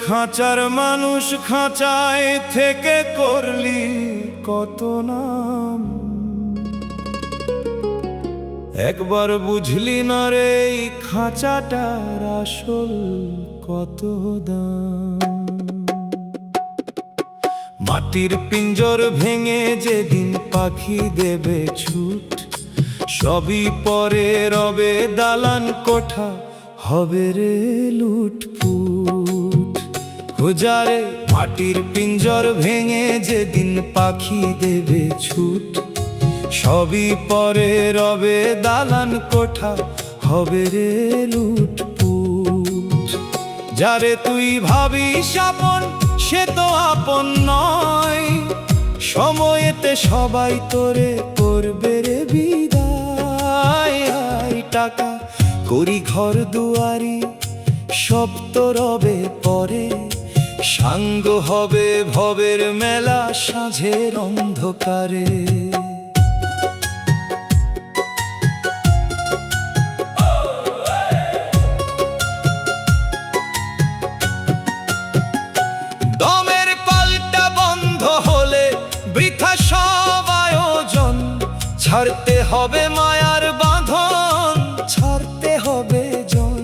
খাঁচার মানুষ খাঁচায় থেকে করলি কত নাম, একবার বুঝলি না রে এই খাঁচাটার আসল কত দাম। মাটির পিঞ্জর ভেঙে যেদিন পাখি দেবে ছুট, সবই পরে রবে দালান কোঠা, হবে রে লুটপুট। হুজারে মাটির পিঞ্জর ভেঙে যেদিন পাখি দেবে ছুট, সবই পরে রবে দালান কোঠা, হবে রে লুটপুট। যারে তুই ভাবিস আপন সে তো আপন নয়, সময়েতে সবাই তোরে করবে রে বিদায়। টাকা করি ঘর দুয়ারি সব তো রবে পরে, সাঙ্গ হবে ভবের মেলা সাঁঝের অন্ধকারে। দমের পাল্টা বন্ধ হলে বৃথা সব আয়োজন, ছাড়তে হবে মায়ার বাঁধন, ছাড়তে হবে জন,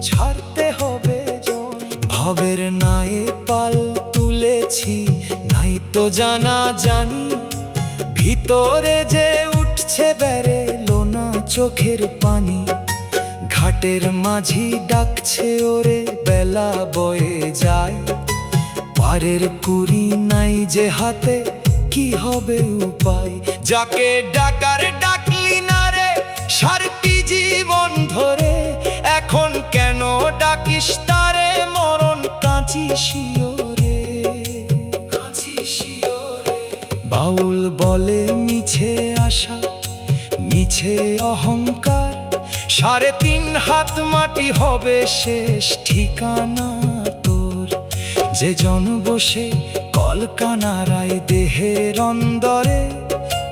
ছাড়তে হবে জন। ভবের নায়ে পাল তুলেছি নাই তো জানা জানি, ভিতরে যে উঠছে বেড়ে লোনা চোখের পানি। ঘাটের মাঝি ডাকছে ওরে বেলা বয়ে যায়, পারের কুড়ি নাই যে হাতে কি হবে উপায়। যাকে ডাকার ডাকলি না রে সারটি জীবন ধরে, এখন কেন ডাকিস তারে মরণ কাঁচি শিওরে, কাঁচি শিওরে। বাউল বলে মিছে আশা মিছে অহংকার, 3.5 হাত মাটি হবে শেষ ঠিকানা তোর। যে জন বসে কলকানারায় দেহের অন্দরে,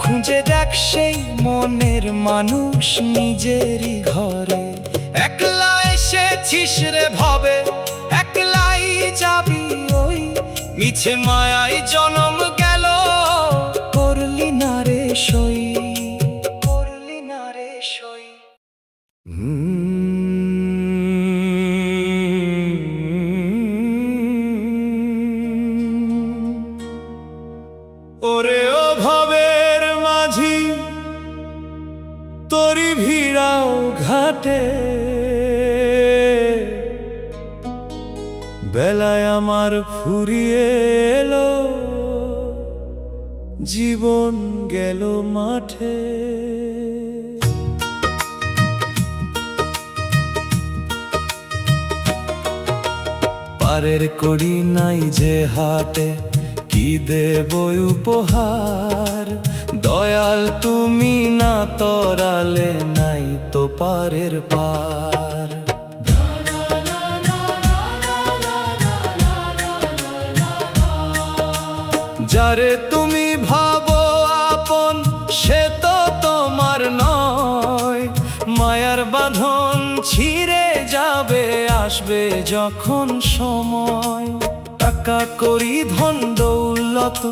খুঁজে দেখ সেই মনের মানুষ নিজেরই ঘরে। একলা এসেছিস রে ভবে একলাই যাবি ওই, মিছে মায়ায় জনম গেল করলি না রে সই, করলি না রে সই। ওরে ও ভবের মাঝি তোরি ভিড়াও ঘাটে, বেলায় আমার ফুরিয়ে এলো জীবন গেল মাঠে। পারের কড়ি নাই যে হাতে কি দেব উপহার, দয়াল তুমি না তরালে নাই তো পারের পার। যারে তুমি ভাবো আপন সে তো তোমার নয়, মায়ার বাঁধন ছিঁড়ে যাবে আসবে যখন সময়। টাকা করি ধন দৌলত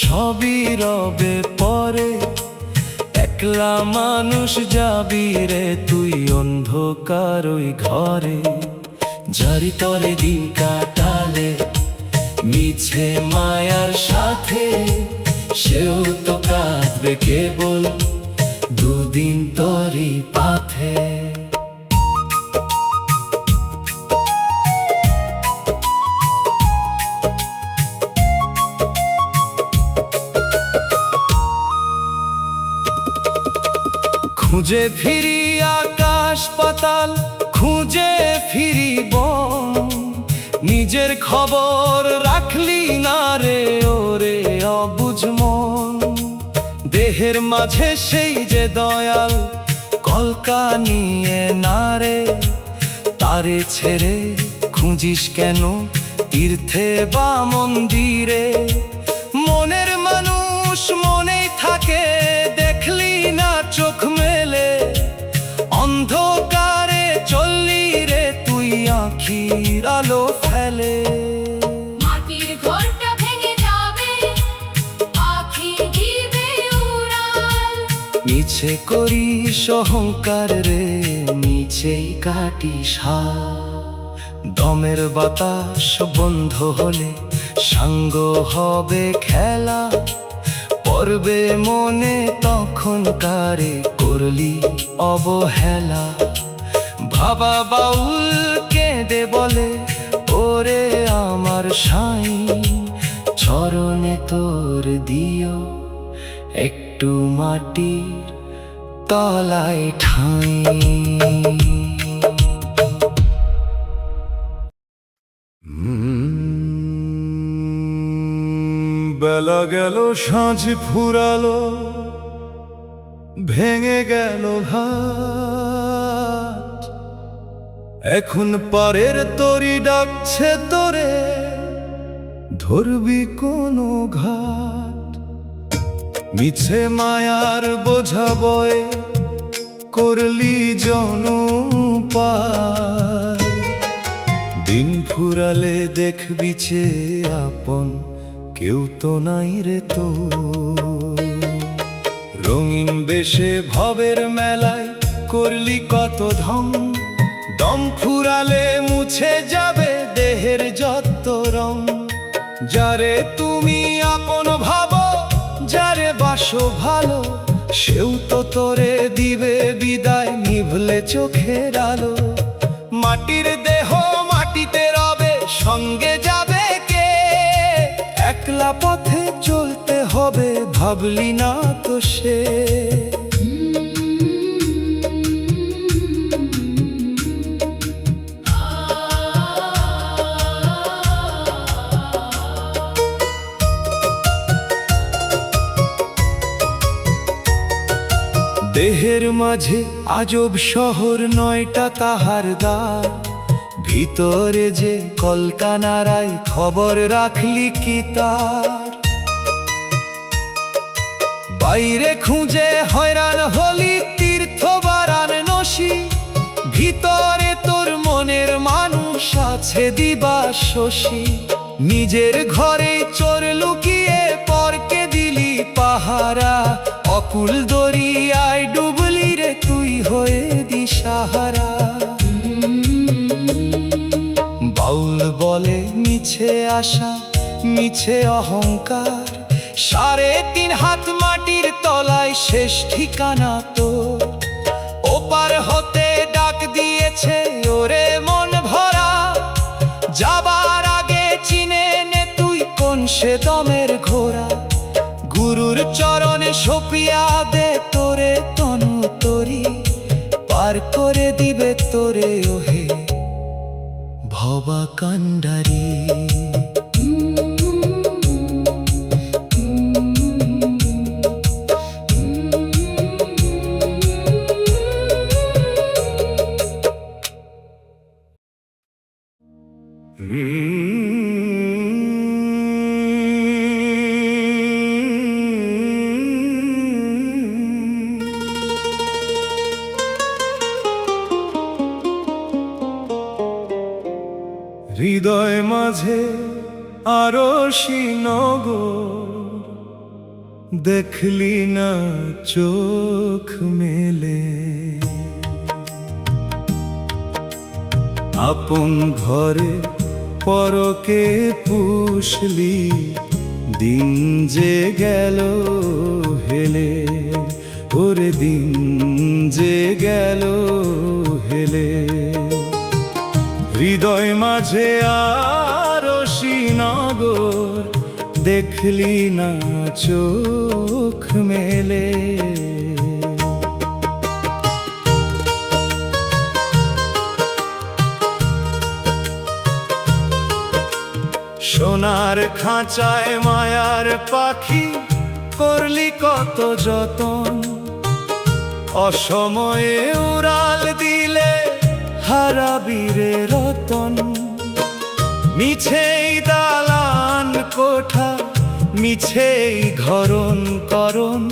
সবই রবে পরে, একলা মানুষ যাবি রে তুই অন্ধকার ওই ঘরে। যারি তরে দিন কাটালে মিছে মায়ার সাথে, সেও তো কাঁদবে কেবল দুদিন তরি পাথে। খুঁজে ফিরি আকাশ পাতাল খুঁজে ফিরি বন, নিজের খবর রাখলি না রে ওরে অবুঝ মন। দেহের মাঝে সেই যে দয়াল কলকা নিয়ে না রে, তারে ছেড়ে খুঁজিস কেন তীর্থে বা মন্দিরে। মনের মানুষ মনেই থাকে দেখলি না চোখ মেলে, অন্ধকারে চললি রে তুই আঁখির আলো ফেলে। করিস অহংকার রে, নিচেই কাটিস হাত। দমের বাতাস বন্ধ হলে সাঙ্গ হবে খেলা, পড়বে মনে তখন কারে করলি অবহেলা। বাবা বাউল কেঁদে বলে, ওরে আমার সাই, চরণে তোর দিও একটু মাটির তলায় ঠাঁই। বেলা গেল, সাঁঝ ফুরালো, ভেঙে গেল হাট। এখন পারের তরি ডাকছে তোরে, ধরবি কোনো ঘাট। মিছে মায়ার বোঝা বয়ে করলি জনপায়। দিন ফুরালে দেখবি চেয়ে আপন কেউ তো নাই রে তো। রঙিন বেশে ভবের মেলায় করলি কত ধম, দম ফুরালে মুছে যাবে দেহের যত রং। যারে তুমি আপন ভাবো, যারে বাসো ভালো, সেও তো তোরে দিবে বিদায় নিভলে চোখের আলো। মাটির দেহ মাটিতে রবে, সঙ্গে যাবে কে? একলা পথে চলতে হবে, ভাবলি না তো সে। দেহের মাঝে আজব শহর, নয়টা তাহার দ্বার। ভিতরে যে কলকানারায় খবর রাখলি কি তার? বাইরে খুঁজে হয়রান হলি, তীর্থ বারান নসি। ভিতরে তোর মনের মানুষ আছে দিবা শশী। নিজের ঘরে চোর লুকিয়ে পরকে দিলি পাহারা। অকুল দরিয়ায় ডুবলি রে তুই হয়ে দিশাহারা। বাউল বলে মিছে আশা, মিছে অহংকার। 3.5 হাত মাটির তলায় শেষ ঠিকানা তোর। ওপার হতে ডাক দিয়েছে ওরে মন ভরা, যাবার আগে চিনে নে তুই কোন সে দমের ঘোড়া। গুরুর চরণে সপিয়া দে তোরে তনু তরি, পার করে দিবে তোরে ওহে ভবা কান্ডারি। হৃদয় মাঝে আরশি নগর, দেখলি না চোখ মেলে। আপন ঘরে পরকে পুষলি, দিন যে গেল হেলে। ওরে দিন যে গেল হেলে। হৃদয় মাঝে আরশি নগর, দেখলি না চোখ মেলে। সোনার খাঁচায় মায়ার পাখি, করলি কত যতন। অসময়ে উড়াল দিলে হারাবি রে রতন। মিছেই দালান কোঠা, মিছেই ঘরন করন।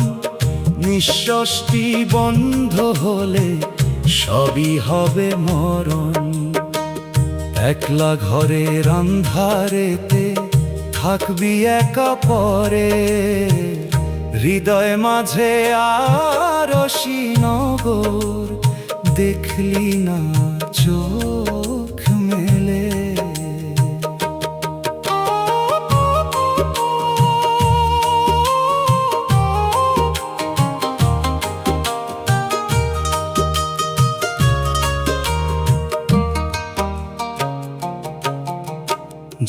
নিঃশ্বাসটি বন্ধ হলে সবই হবে মরণ। একলা ঘরের আন্ধারেতে থাকবি একা পরে, হৃদয় মাঝে আরশি নগর, দেখলি না চোখ মেলে।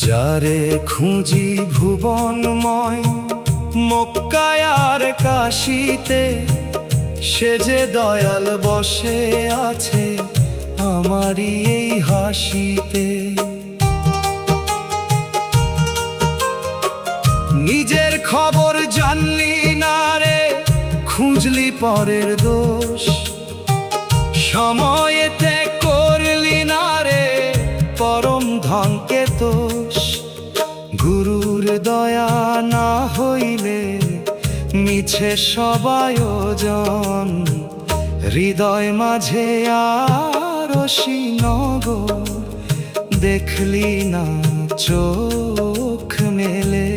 যারে খুঁজি ভুবনময় মক্কায় আর কাশীতে, সে যে দয়াল বসে আছে আমারই এই হাসিতে। নিজের খবর জানলি না রে, খুঁজলি পরের দোষ, সময়েতে করলি না রে পরম ধনকে দোষ। গুরুর দয়া না হইলে মিছে সব আয়োজন, হৃদয় মাঝে আরশি নগর, দেখলি না চোখ মেলে।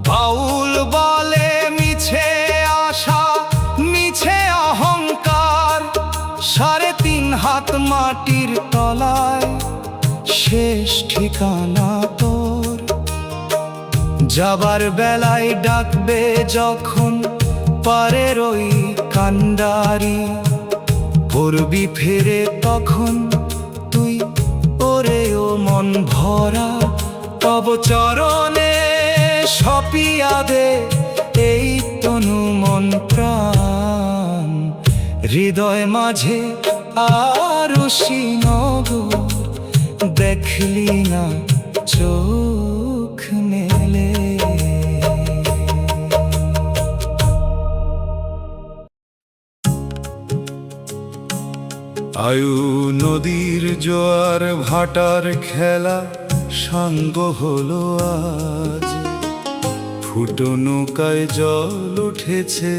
বাউল বলে মিছে আশা, মিছে অহংকার, ৩.৫ হাত মাটির তলায় শেষ ঠিকানা তোর। যাবার বেলায় ডাকবে যখন পারের ওই কান্ডারি, পড়বি ফিরে তখন তুই ওরে ও মন ভরা, তব চরণে সপিয়া দে এই তনু মন প্রাণ। হৃদয় মাঝে আরশি নগর, দেখলি না চোখ মেলে। আয়ু নদীর জোয়ার ভাটার খেলা সাঙ্গ হলো আজ, ফুটো নৌকায় জল উঠেছে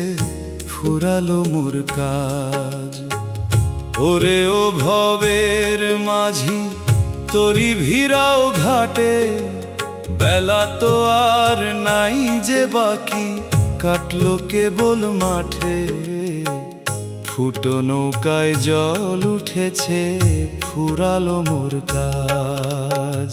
ফুরালো মোর কাজ। ওরে ও ভবের মাঝি তরি ভিড়াও ঘাটে, বেলা তো আর নাই যে বাকি, কাটলো কেবল মাঠে। ফুটো নৌকায় জল উঠেছে ফুরালো মোর কাজ।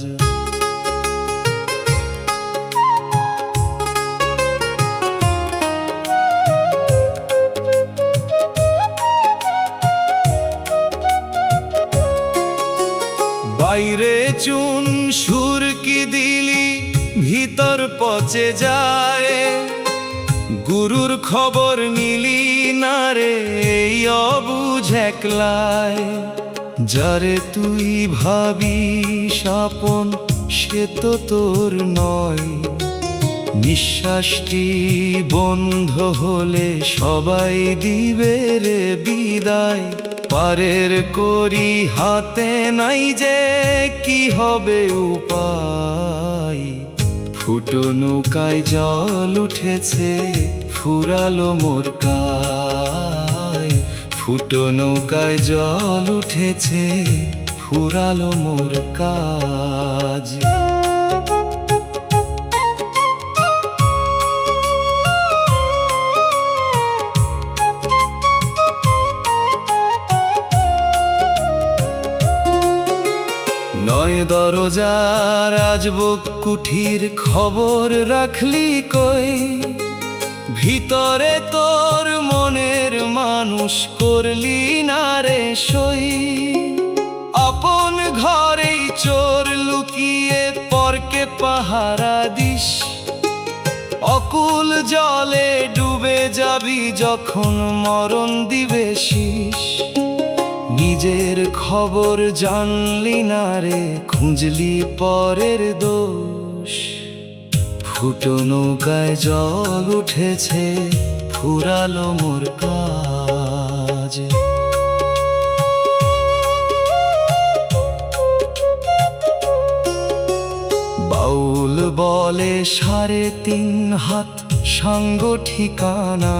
বাইরে চুন সুরকি দিলি ভিতর পচে যায়, গুরুর খবর নিলি না রে এই অবুঝ একলায়। যারে তুই ভাবিস আপন সে তো তোর নয়, নিঃশ্বাসটি বন্ধ হলে সবাই দিবে রে বিদায়। পারের করি হাতে নাই যে কি হবে উপায়, ফুটো নৌকায় জল উঠেছে ফুরালো মোর কাজ। ফুটো নৌকায় জল উঠেছে ফুরালো মোর কাজ। নয় দরজার রাজবুক কুঠির খবর রাখলি কই, ভিতরে তোর মনের মানুষ করলি না রে সই। আপন ঘরেই চোর লুকিয়ে পরকে পাহারা দিস, অকুল জলে ডুবে যাবি যখন মরণ দিবে শীষ। নিজের খবর জানলি না রে খুঁজলি পরের দোষ, ফুটো নৌকায় জল উঠেছে ফুরালো মোর কাজ। বাউল বলে ৩.৫ হাত সাঙ্গ ঠিকানা,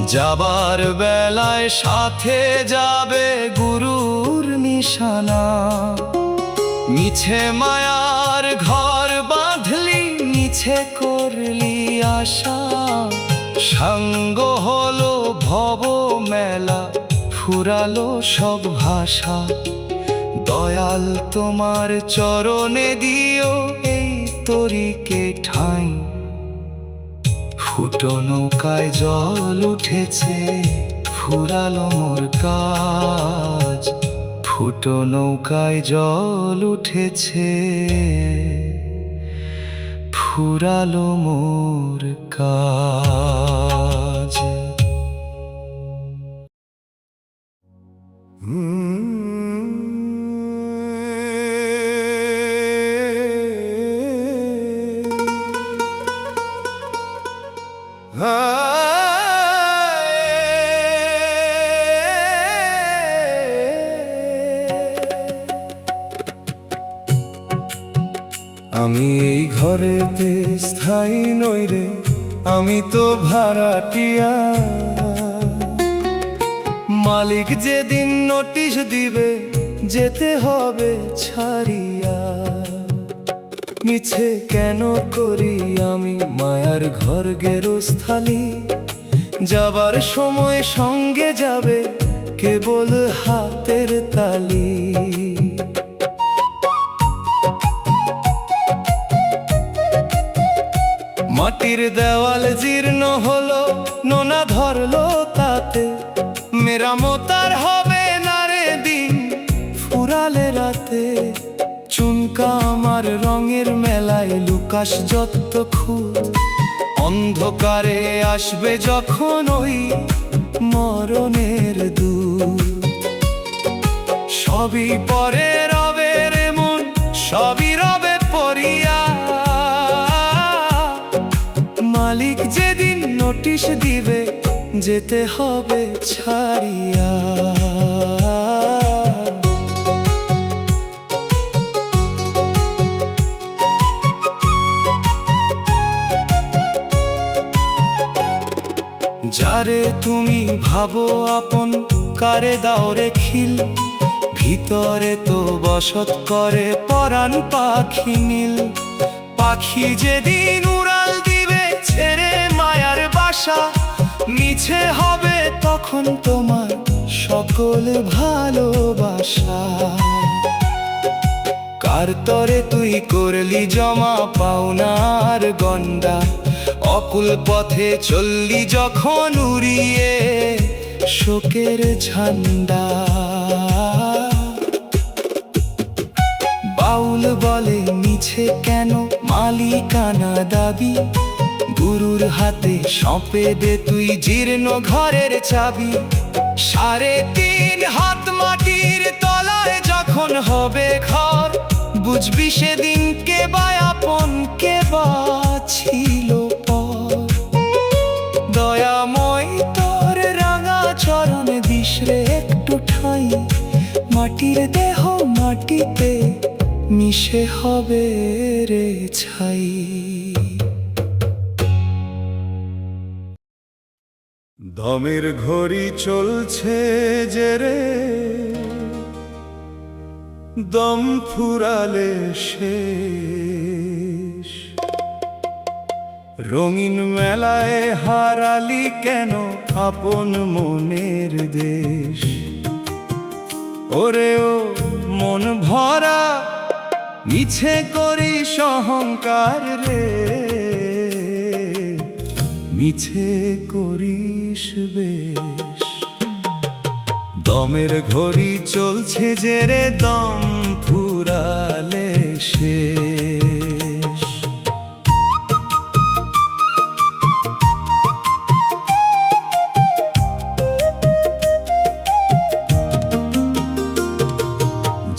যাবার বেলায় সাথে যাবে গুরুর নিশানা। মিছে মায়ার ঘর বাঁধলি, মিছে করলি আশা। সাঙ্গ হলো ভব মেলা, ফুরালো সব ভাষা। দয়াল তোমার চরণে দিও এই তরিকে ঠাঁই। ফুটো নৌকায় জল উঠেছে, ফুরালো মোর কাজ। ফুটো নৌকায় জল উঠেছে, ফুরালো মোর কাজ। আমি এই ঘরেতে স্থায়ী নই রে, আমি তো ভাড়াটিয়া। মালিক যেদিন নোটিশ দিবে, যেতে হবে ছাড়িয়া। মিছে কেন করি আমি মায়ার ঘর গেরস্থালি। যাবার সময় সঙ্গে যাবে কেবল হাতের তালি। মাটির দেওয়াল জীর্ণ হলো, নোনা ধরলো তাতে। মেরামতার হবে না রে দিন ফুরালে রাতে। চুনকা আমার রঙের মেলায় লুকাস যত খুঁত। অন্ধকারে আসবে যখন ওই মরণের দূত। সবই পরে রবে রে মন, সবই রবে পরিয়া। মালিক যেদিন নোটিশ দিবে, যেতে হবে ছাড়িয়া। যারে তুমি ভাবো আপন, কারে দাও রে খিল। ভিতরে তো বসত করে পরাণ পাখি নীল। পাখি যেদিন উড়াল দিবে ছেড়ে মায়ার বাসা, মিছে হবে তখন তোমার সকল ভালোবাসা। কার তরে তুই করলি জমা পাওনার গন্ডা। অকুল পথে চললি যখন উড়িয়ে শোকের ঝান্ডা। বাউল বলে মিছে কেন মালিকানা দাবি। গুরুর হাতে সঁপে দে তুই জীর্ণ ঘরের চাবি। 3.5 হাত মাটির তলায় যখন হবে ঘর, বুঝবি সেদিন কে বা আপন কে বা ছিল পর। দয়াময় তোর রাঙা চরণে দিস রে একটু ঠাঁই। মাটির দেহ মাটিতে মিশে হবে রে ছাই। দমের ঘড়ি চলছে যে রে, দম ফুরালে শেষ। রঙিন মেলায় হারালি কেন আপন মনের দেশ। ওরে ও মন ভরা, মিছে করিস অহংকার রে। মিছে করিস বেশ। দমের ঘড়ি চলছে যে রে, দম ফুরালে শেষ।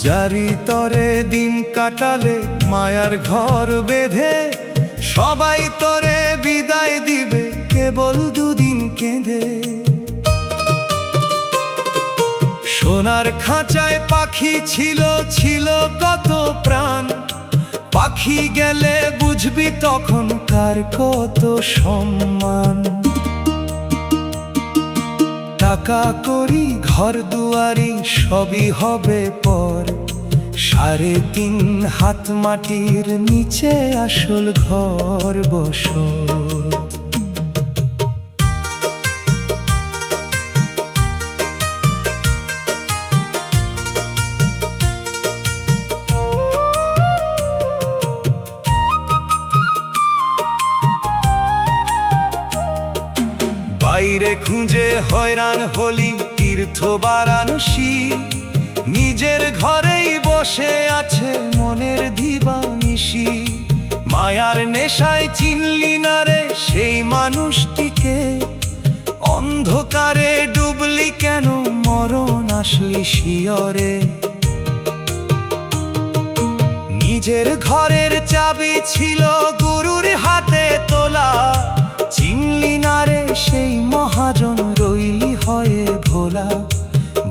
যারি তরে দিন কাটালে মায়ার ঘর বেঁধে। সবাই তরে বিদায় দিবে কেবল দুদিন কেঁদে। সোনার খাঁচায় পাখি ছিল, ছিল কত প্রাণ। পাখি গেলে বুঝবি তখন কার কত সম্মান। টাকা করি ঘর দুয়ারি সবই হবে পর, 3.5 হাত মাটির নিচে আসল ঘর বসর। বাইরে খুঁজে হয়রান হলি তীর্থ বারাণসী, নিজের ঘরেই বসে আছে মনের দিবানিশি। মায়ার নেশায় চিনলি না রে সেই মানুষটিকে, অন্ধকারে ডুবলি কেন মরণ আসলি শিয়রে। নিজের ঘরের চাবি ছিল গুরুর হাতে তোলা, চিনলি না রে সেই মহাজন রইলি হয়ে ভোলা।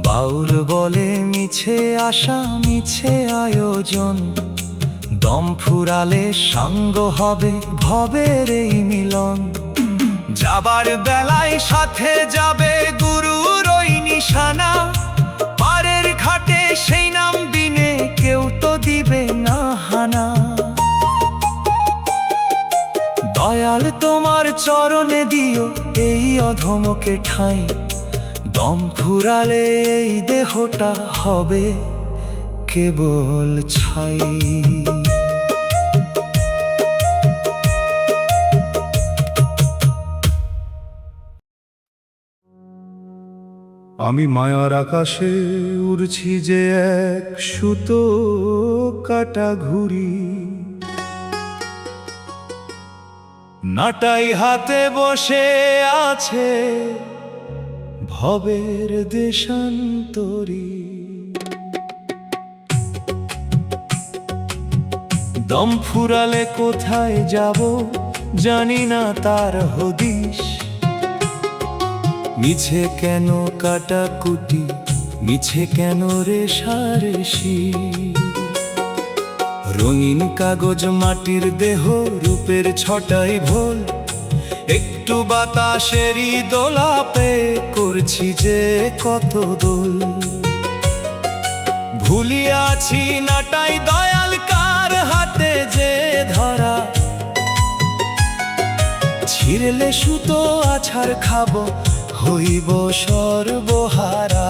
বাউল বলে মিছে আশা মিছে আয়োজন, দম ফুরালে সাঙ্গ হবে ভবের এই মিলন। যাবার বেলায় সাথে যাবে গুরুর ওই নিশানা, পারের ঘাটে সেই নাম বিনে কেউ তো দিবে না হানা। দয়াল তোমার চরণে দিও এই অধমকে ঠাঁই, দম ফুরালে এই দেহটা হবে কেবল ছাই। আমি মায়ার আকাশে উড়ছি যে এক সুতো কাটা ঘুড়ি, নাটাই হাতে বসে আছে ভবের দেশান্তরী। দম ফুরালে কোথায় যাব জানি না তার হদিশ, মিছে কেন কাটাকুটি মিছে কেন রেশারেশি। রঙিন কাগজ মাটির দেহ রূপের ছটাই ভোল, একটু বাতাসেরই দোলাপে করছি যে কত দোল। ভুলিয়াছি নাটাই দয়াল কার হাতে যে ধরা, ছিঁড়লে সুতো আছাড় খাবো হইব সর্বহারা।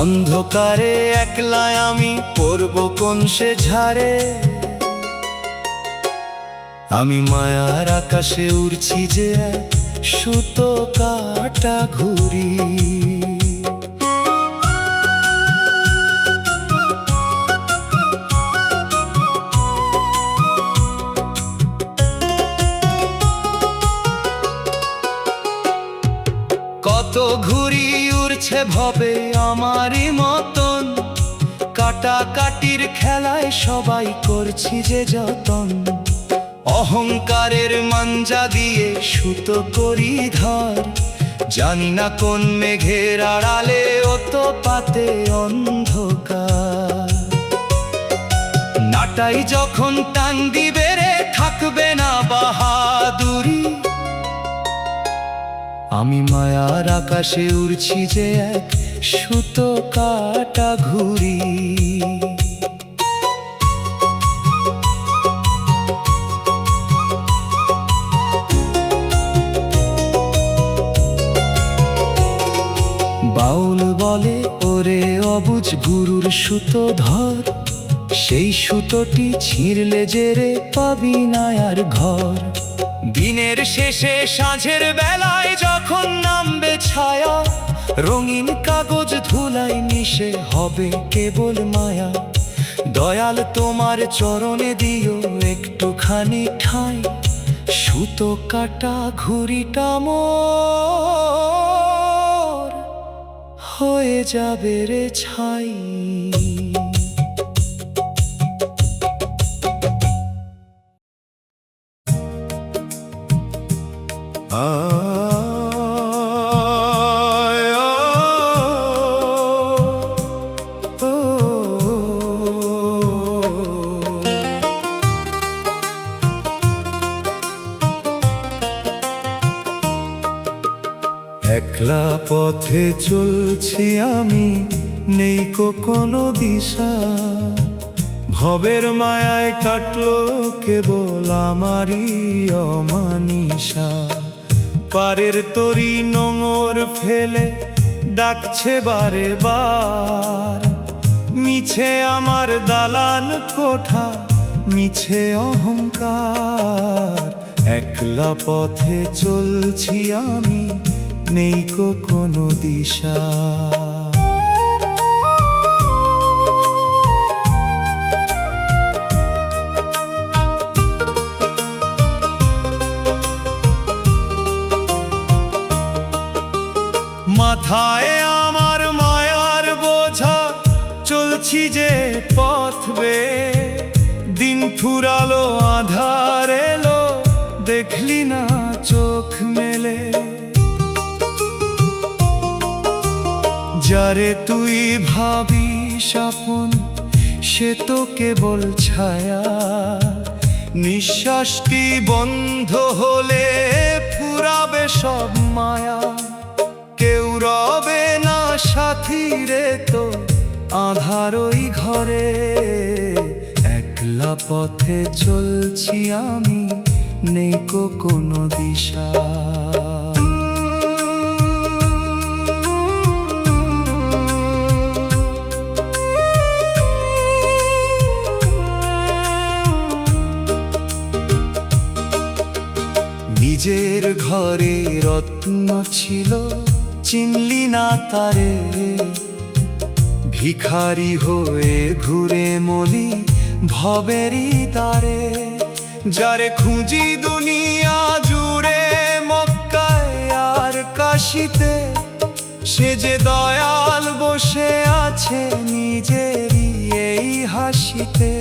অন্ধকারে একলা আমি পড়ব কোন সে ঝাড়ে, আমি মায়ার আকাশে উড়ছি যে সুতো কাটা ঘুড়ি। কত ঘুড়ি উড়ছে ভবে আমারই মতন, কাটাকাটির খেলায় সবাই করছি যে যতন। অহংকারের মাঞ্জা দিয়ে সুতো করি ধার, জানি না কোন মেঘের আড়ালে অত পাতে অন্ধকার। নাটাই যখন টান দিবে রে থাকবে না বাহাদুরি, আমি মায়ার আকাশে উড়ছি যে এক সুতো কাটা ঘুড়ি। বাউল বলে ওরে অবুঝ গুরুর সুতো ধর, সেই সুতোটি ছিঁড়লে যে রে পাবি না আর ঘর। দিনের শেষে সাঁঝের বেলায় যখন নামবে ছায়া, রঙিন কাগজ ধুলাই মিশে হবে কেবল মায়া। দয়াল তোমার চরণে দিও একটুখানি ঠাঁই, সুতো কাটা ঘুড়িটা মোর হয়ে যাবে রে ছাই। একলা পথে চলছি আমি, নেই কোনো দিশা। ভবের মায়ায় কাটলো কেবল আমারই অমানিসা। পারের তরি নোঙর ফেলে ডাকছে বারে বার, মিছে আমার দালান কোঠা, মিছে অহংকার। একলা পথে চলছি আমি, নেই কোনো দিশা। মাথায় আমার মায়ার বোঝা, চলছি যে পথ বেয়ে। দিন ফুরালো আধার এলো, দেখলি না চোখ মেলে। যারে তুই ভাবিস আপন, সে তো কেবল ছায়া। নিঃশ্বাসটি বন্ধ হলে ফুরাবে সব মায়া। কেউ রবে না সাথী রে তো আঁধার ওই ঘরে। একলা পথে চলছি আমি, নেই কোনো দিশা। নিজের ঘরে রত্ন ছিল, চিনলি না তারে। ভিখারি হয়ে ঘুরে মলি ভবেরই দ্বারে। যারে খুঁজি দুনিয়া জুড়ে, মক্কায় আর কাশিতে, সে যে দয়াল বসে আছে নিজেরই এই হাসিতে।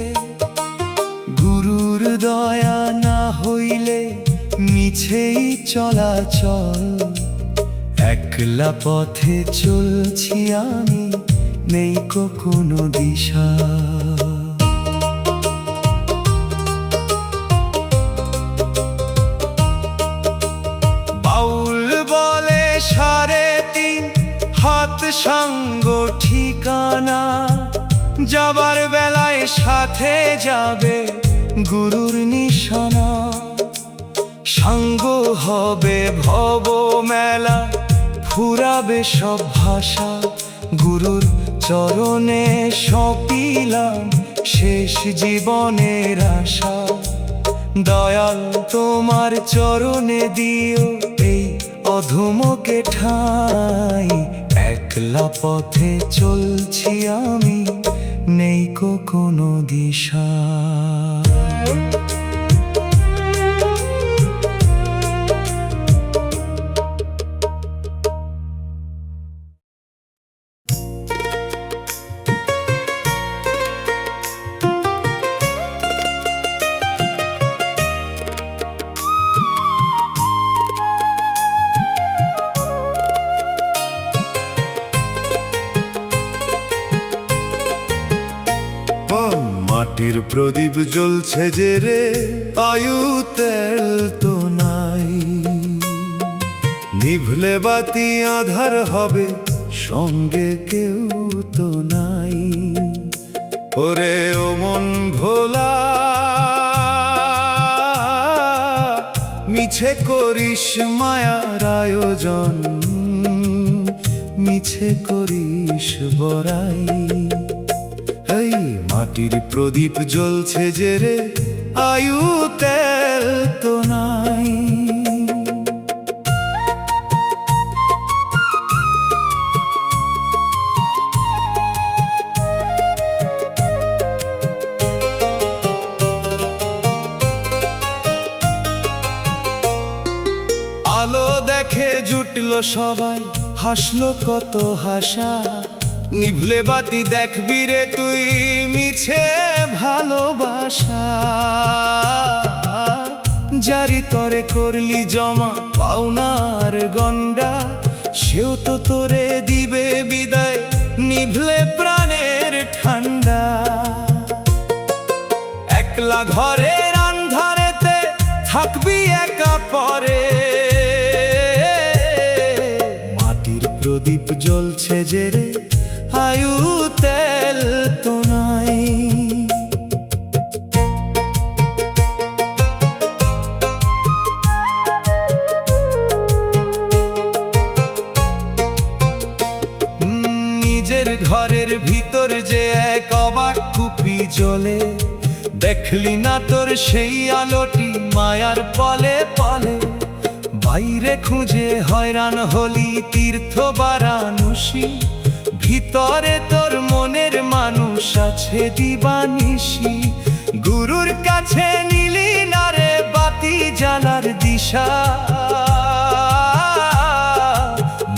গুরুর দয়া না হইলে মিছেই চলাচল। একলা পথে চলছি আমি, নেই কোনো দিশা। বাউল বলে 3.5 হাত সাঙ্গ ঠিকানা। যাবার বেলায় সাথে যাবে গুরুর নিশানা। সাঙ্গ হবে ভব মেলা, ফুরাবে সব ভাষা। গুরুর চরণে সপিলাম শেষ জীবনের আশা। দয়াল তোমার চরণে দিও এই অধমকে ঠাঁই। একলা পথে চলছি আমি, নেই কোনো দিশা। মাটির প্রদীপ জ্বলছে যে রে, আয়ু তেল তো নাই। নিভলে বাতি আধার হবে, সঙ্গে কেউ তো নাই। ওরে ও মন ভোলা, মিছে করিস মায়ার আয়োজন, মিছে করিস বড়াই। এই মাটির প্রদীপ জ্বলছে যে রে, আয়ু তেল তো নাই। আলো দেখে জুটলো সবাই, হাসলো কত হাসা। নিভলে বাতি দেখবি রে তুই, মিছে ভালোবাসা। জারি তরে করলি জমা পাওনার গন্ডা, সেও তো তোরে দিবে বিদায়, নিভলে প্রাণের ঠান্ডা। একলা ঘরের আন্ধারেতে থাকবি একা পরে, জ্বলছে যে রে আয়ু তেল তো নাই। নিজের ঘরের ভিতর যে এক অবাক কুপি জ্বলে, দেখলি না তোর সেই আলোটি মায়ার পলে পলে। বাইরে খুঁজে হয়রান হলি তীর্থ বারাণসী, ভিতরে তোর মনের মানুষ আছে দিবানিশি। গুরুর কাছে নিলি না রে বাতি জ্বালার দিশা,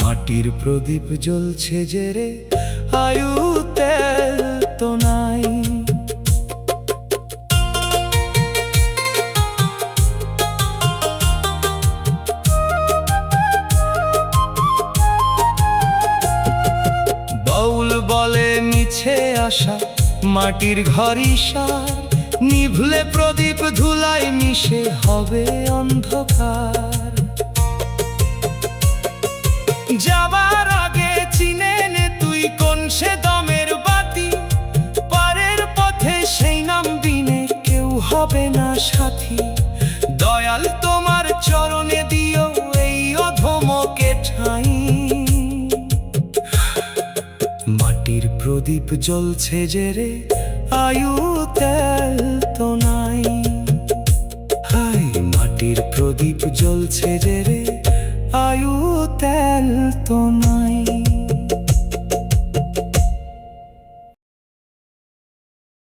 মাটির প্রদীপ জ্বলছে যে রে আয়ু তেল তো নাই। বাউল বলে মিছে আশা মাটির ঘরই সার, নিভলে প্রদীপ ধুলায় মিশে হবে অন্ধকার। যাবার আগে চিনে নে তুই কোন সে দমের বাতি, পারের পথে সেই নাম বিনে কেউ হবে না সাথী। দয়াল তোমার চরণে দিও এই অধমকে ঠাঁই, মাটির প্রদীপ জ্বলছে যে রে আয়ু তেল তো নাই। হাই মাটির প্রদীপ জ্বলছে যে রে আয়ু তেল তো নাই।